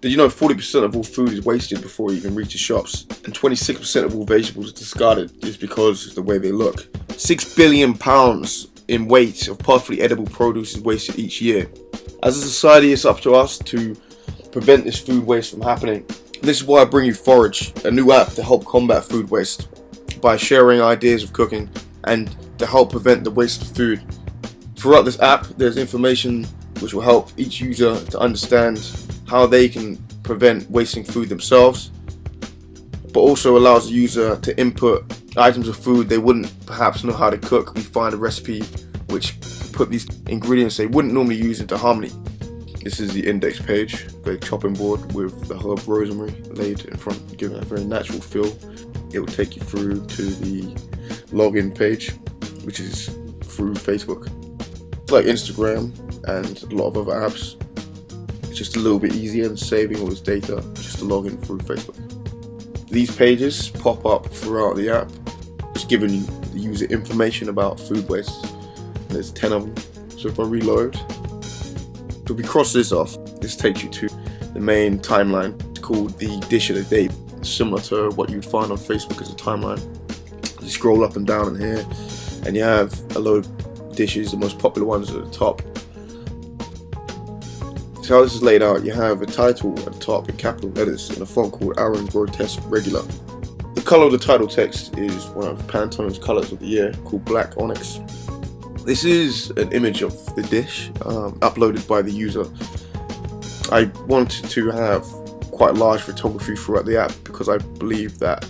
Did you know 40% of all food is wasted before it even reaches shops? And 26% of all vegetables are discarded just because of the way they look. 6 billion pounds in weight of perfectly edible produce is wasted each year. As a society, it's up to us to prevent this food waste from happening. This is why I bring you Forage, a new app to help combat food waste by sharing ideas of cooking and to help prevent the waste of food. Throughout this app, there's information which will help each user to understand how they can prevent wasting food themselves, but also allows the user to input items of food they wouldn't perhaps know how to cook. We find a recipe which put these ingredients they wouldn't normally use into harmony. This is the index page, the chopping board with the herb rosemary laid in front, giving it a very natural feel. It will take you through to the login page, which is through Facebook. It's like Instagram and a lot of other apps. It's just a little bit easier than saving all this data just to log in through Facebook. These pages pop up throughout the app, just giving the user information about food waste. There's 10 of them. So if I reload, if we cross this off, this takes you to the main timeline. It's called the dish of the day, similar to what you'd find on Facebook as a timeline. You scroll up and down in here, and you have a load of dishes. The most popular ones are at the top. So how this is laid out, you have a title at the top in capital letters in a font called Aaron Grotesque Regular. The colour of the title text is one of Pantone's colours of the year, called Black Onyx. This is an image of the dish uploaded by the user. I wanted to have quite large photography throughout the app because I believe that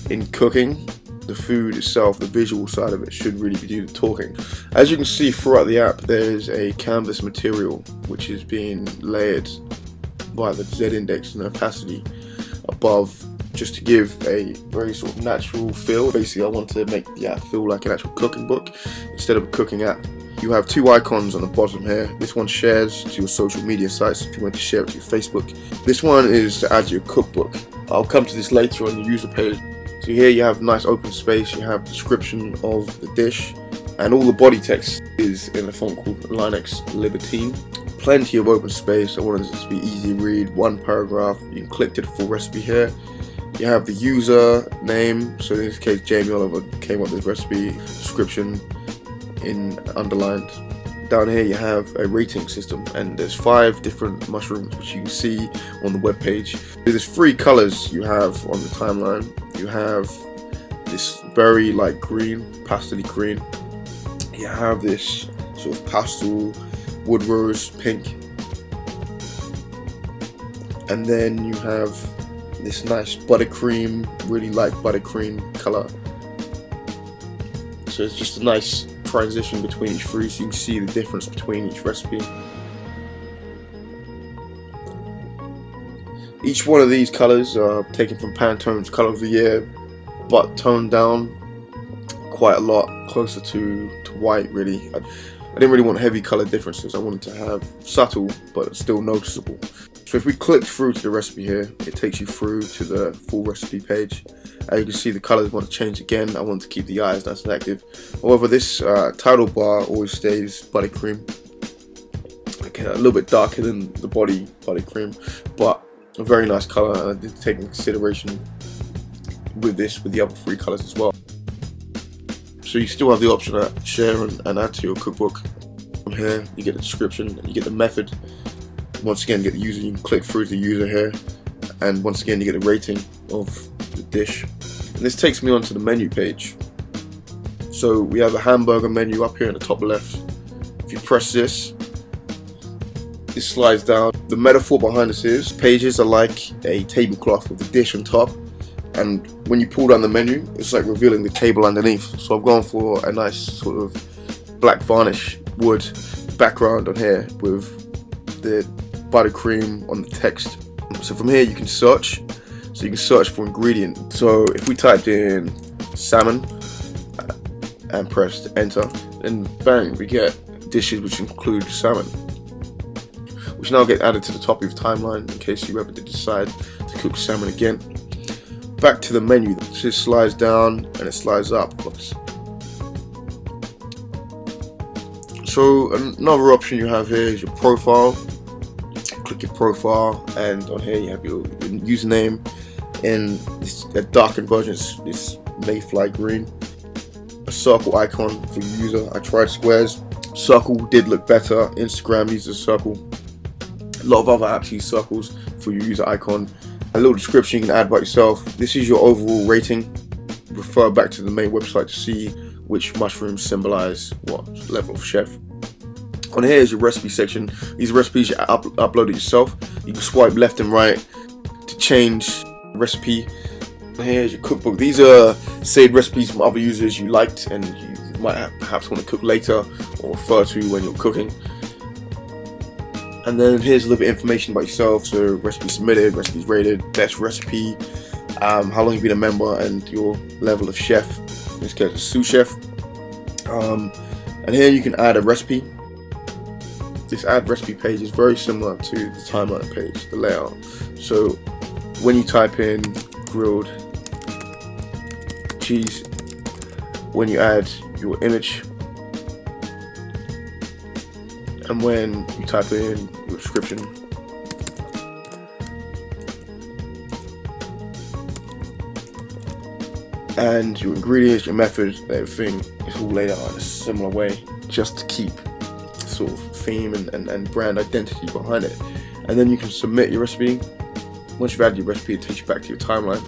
in cooking, the food itself, the visual side of it, should really be doing the talking. As you can see throughout the app, there's a canvas material which is being layered by the Z-index and opacity above, just to give a very sort of natural feel. Basically, I want to make the app feel like an actual cooking book instead of a cooking app. You have two icons on the bottom here. This one shares to your social media sites if you want to share it to your Facebook. This one is to add to your cookbook. I'll come to this later on the user page. So here you have nice open space, you have description of the dish, and all the body text is in a font called Linux Libertine. Plenty of open space. I wanted this to be easy to read, one paragraph. You can click to the full recipe here. You have the user name, so in this case Jamie Oliver came up with this recipe, description in underlined. Down here you have a rating system, and there's 5 different mushrooms which you can see on the web page. There's 3 colors you have on the timeline. You have this very light green, pastel green. You have this sort of pastel wood rose pink, and then you have this nice buttercream, really light buttercream color. So it's just a nice transition between each fruit, so you can see the difference between each recipe. Each one of these colors are taken from Pantone's color of the year, but toned down quite a lot, closer to white really. I didn't really want heavy color differences. I wanted to have subtle but still noticeable. So if we click through to the recipe here, it takes you through to the full recipe page. As you can see, the colors want to change again. I want to keep the eyes nice and active. However, this title bar always stays buttercream. Okay, a little bit darker than the buttercream, but a very nice color, and I did take into consideration with the other 3 colors as well. So you still have the option to share and add to your cookbook. From here, you get the description, and you get the method. Once again, you get the user. You can click through to the user here, and once again, you get the rating of the dish. And this takes me onto the menu page. So we have a hamburger menu up here in the top left. If you press this slides down. The metaphor behind this is pages are like a tablecloth with a dish on top, and when you pull down the menu, it's like revealing the table underneath. So I've gone for a nice sort of black varnish wood background on here with the buttercream on the text. So from here you can search. So you can search for ingredient. So if we typed in salmon and pressed enter, then bang, we get dishes which include salmon, which now get added to the top of your timeline in case you ever did decide to cook salmon again. Back to the menu. So it slides down and it slides up. Oops. So another option you have here is your profile. click your profile, and on here you have your username in this darkened version. It's Mayfly green. A circle icon for your user. I tried squares. Circle did look better. Instagram uses a circle. A lot of other apps use circles for your user icon. A little description you can add by yourself. This is your overall rating. Refer back to the main website to see which mushrooms symbolize what level of chef. On here is your recipe section. These recipes you upload it yourself. You can swipe left and right to change recipe. Here's your cookbook. These are saved recipes from other users you liked and you might perhaps want to cook later or refer to when you're cooking. And then here's a little bit of information about yourself. So recipe submitted, recipes rated, best recipe, how long you've been a member, and your level of chef. In this case, a sous chef. And here you can add a recipe. This add recipe page is very similar to the timeline page, the layout. So when you type in grilled cheese, when you add your image, and when you type in your description, and your ingredients, your method, everything is all laid out in a similar way, just to keep sort of theme and brand identity behind it. And then you can submit your recipe. Once you've added your recipe, it takes you back to your timeline.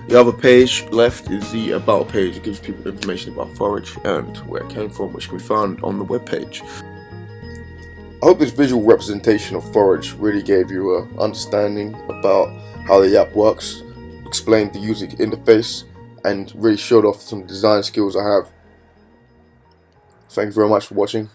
The other page left is the about page. It gives people information about Forage and where it came from, which can be found on the web page. I hope this visual representation of Forage really gave you an understanding about how the app works, explained the user interface, and really showed off some design skills I have. Thank you very much for watching.